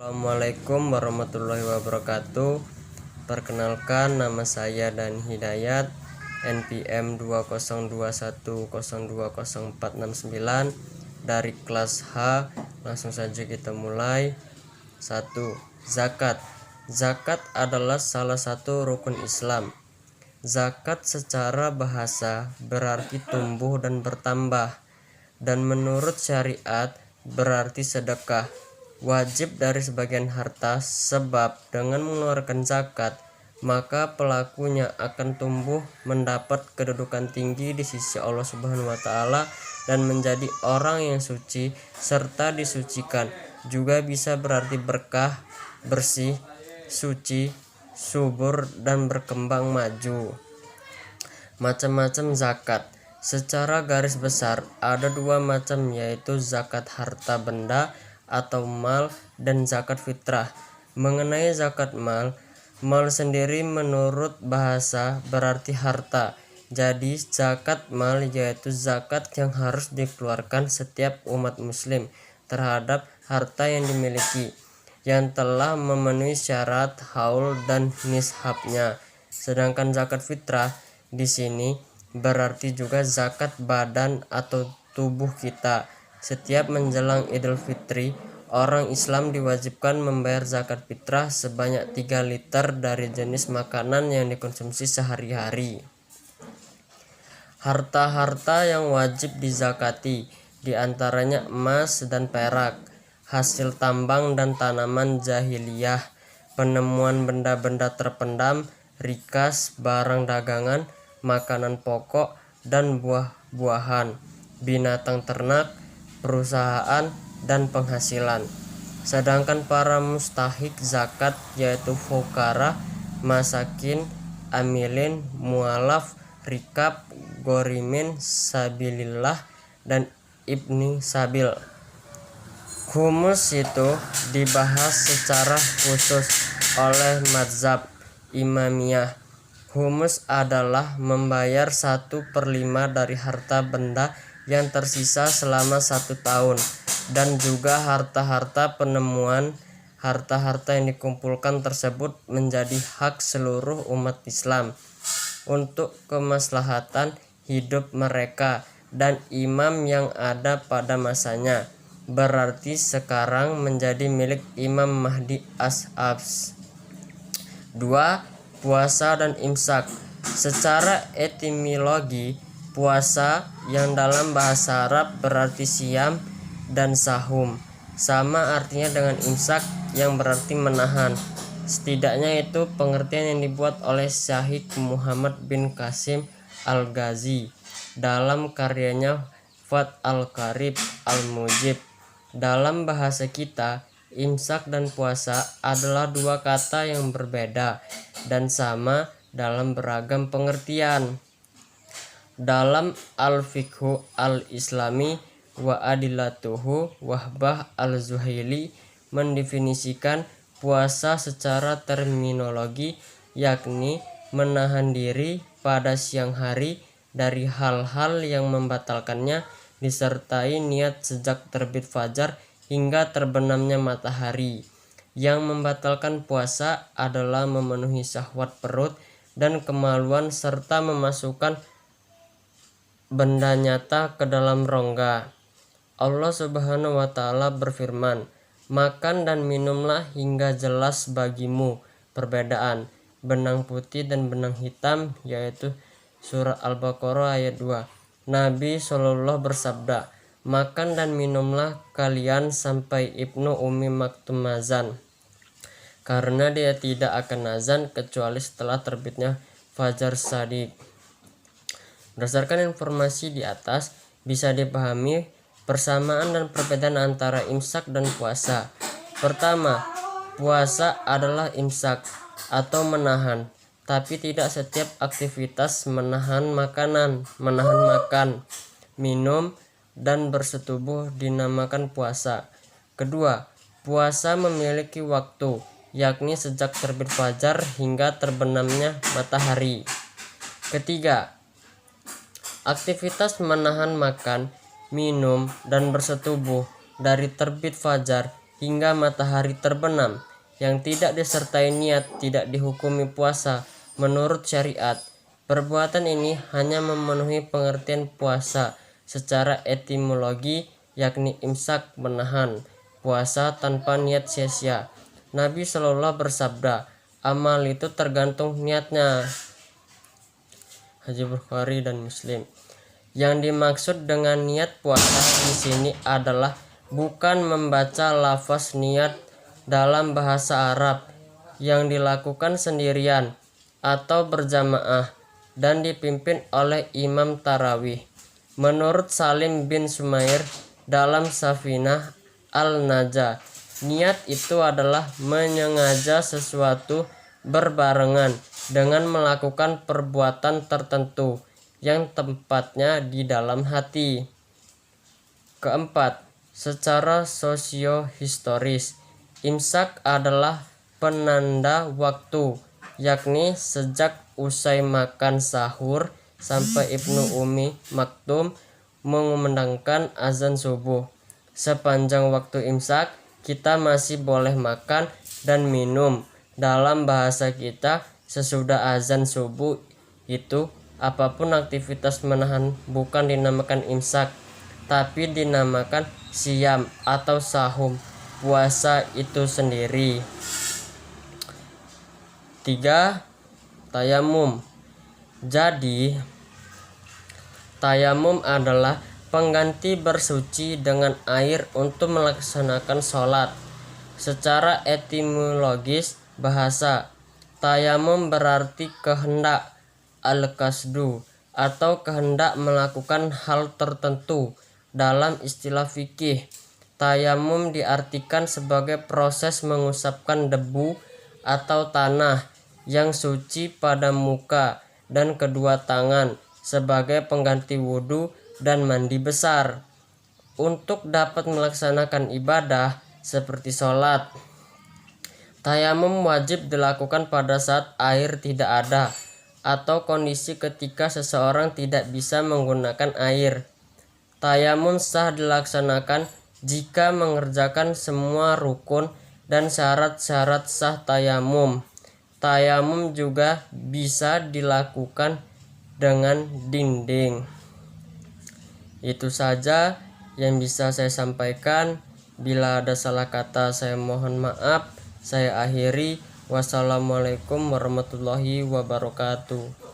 Assalamualaikum warahmatullahi wabarakatuh. Perkenalkan, nama saya Dan Hidayat, NPM 20210200469 dari kelas H. Langsung saja kita mulai. 1. Zakat. Zakat adalah salah satu rukun Islam. Zakat secara bahasa berarti tumbuh dan bertambah, dan menurut syariat berarti sedekah, wajib dari sebagian harta, sebab dengan mengeluarkan zakat maka pelakunya akan tumbuh, mendapat kedudukan tinggi di sisi Allah Subhanahu wa taala dan menjadi orang yang suci serta disucikan. Juga bisa berarti berkah, bersih, suci, subur, dan berkembang maju. Macam-macam zakat. Secara garis besar ada dua macam, yaitu zakat harta benda atau mal dan zakat fitrah. Mengenai zakat mal sendiri menurut bahasa berarti harta. Jadi zakat mal yaitu zakat yang harus dikeluarkan setiap umat muslim terhadap harta yang dimiliki yang telah memenuhi syarat haul dan nishabnya. Sedangkan zakat fitrah di sini berarti juga zakat badan atau tubuh kita. Setiap menjelang Idul Fitri, orang Islam diwajibkan membayar zakat fitrah sebanyak 3 liter dari jenis makanan yang dikonsumsi sehari-hari. Harta-harta yang wajib dizakati diantaranya emas dan perak, hasil tambang dan tanaman jahiliyah, penemuan benda-benda terpendam, rikas, barang dagangan, makanan pokok dan buah-buahan, binatang ternak, perusahaan, dan penghasilan. Sedangkan para mustahik zakat yaitu fukara, masakin, amilin, mualaf, rikab, gorimin, sabilillah, dan ibni sabil. Humus itu dibahas secara khusus oleh mazhab Imamiyah. Humus adalah membayar 1/5 dari harta benda yang tersisa selama 1 tahun, dan juga harta-harta penemuan. Harta-harta yang dikumpulkan tersebut menjadi hak seluruh umat Islam untuk kemaslahatan hidup mereka dan imam yang ada pada masanya. Berarti sekarang menjadi milik Imam Mahdi As-Abs. 2. Puasa dan imsak. Secara etimologi, puasa yang dalam bahasa Arab berarti siam dan sahum sama artinya dengan imsak yang berarti menahan. Setidaknya itu pengertian yang dibuat oleh Syekh Muhammad bin Qasim Al-Ghazi dalam karyanya Fath al-Qarib al-Mujib. Dalam bahasa kita, imsak dan puasa adalah dua kata yang berbeda dan sama dalam beragam pengertian. Dalam Al-Fiqhu Al-Islami wa Adillatuhu, Wahbah Al-Zuhaili mendefinisikan puasa secara terminologi, yakni menahan diri pada siang hari dari hal-hal yang membatalkannya, disertai niat sejak terbit fajar hingga terbenamnya matahari. Yang membatalkan puasa adalah memenuhi syahwat perut dan kemaluan serta memasukkan benda nyata ke dalam rongga. Allah Subhanahu wa taala berfirman, "Makan dan minumlah hingga jelas bagimu perbedaan benang putih dan benang hitam," yaitu surah Al-Baqarah ayat 2. Nabi SAW bersabda, "Makan dan minumlah kalian sampai Ibnu Ummi Maktum azan, karena dia tidak akan azan kecuali setelah terbitnya fajar shadiq." Berdasarkan informasi di atas, bisa dipahami persamaan dan perbedaan antara imsak dan puasa. Pertama, puasa adalah imsak atau menahan, tapi tidak setiap aktivitas menahan makan, minum, dan bersetubuh dinamakan puasa. Kedua, puasa memiliki waktu, yakni sejak terbit fajar hingga terbenamnya matahari. Ketiga, aktivitas menahan makan, minum, dan bersetubuh dari terbit fajar hingga matahari terbenam. Yang tidak disertai niat tidak dihukumi puasa menurut syariat. Perbuatan ini hanya memenuhi pengertian puasa secara etimologi, yakni imsak, menahan puasa tanpa niat sia-sia. Nabi Shallallahu bersabda, amal itu tergantung niatnya. Hadits Bukhari dan Muslim. Yang dimaksud dengan niat puasa di sini adalah bukan membaca lafaz niat dalam bahasa Arab yang dilakukan sendirian atau berjamaah dan dipimpin oleh imam tarawih. Menurut Salim bin Sumair dalam Safinah Al-Najah, niat itu adalah menyengaja sesuatu berbarengan dengan melakukan perbuatan tertentu yang tempatnya di dalam hati. Keempat, secara sosiohistoris, imsak adalah penanda waktu, yakni sejak usai makan sahur sampai Ibnu Ummi Maktum mengumandangkan azan subuh. Sepanjang waktu imsak, kita masih boleh makan dan minum. Dalam bahasa kita, sesudah azan subuh itu apapun aktivitas menahan bukan dinamakan imsak, tapi dinamakan siam atau sahum, puasa itu sendiri. 3. Tayamum. Jadi, tayamum adalah pengganti bersuci dengan air untuk melaksanakan sholat. Secara etimologis bahasa, tayamum berarti kehendak, al-qasdu, atau kehendak melakukan hal tertentu. Dalam istilah fikih, tayamum diartikan sebagai proses mengusapkan debu atau tanah yang suci pada muka dan kedua tangan sebagai pengganti wudhu dan mandi besar. Untuk dapat melaksanakan ibadah seperti sholat, tayamum wajib dilakukan pada saat air tidak ada atau kondisi ketika seseorang tidak bisa menggunakan air. Tayamum sah dilaksanakan jika mengerjakan semua rukun dan syarat-syarat sah tayamum. Tayamum juga bisa dilakukan dengan dinding. Itu saja yang bisa saya sampaikan. Bila ada salah kata saya mohon maaf. Saya akhiri. Wassalamualaikum warahmatullahi wabarakatuh.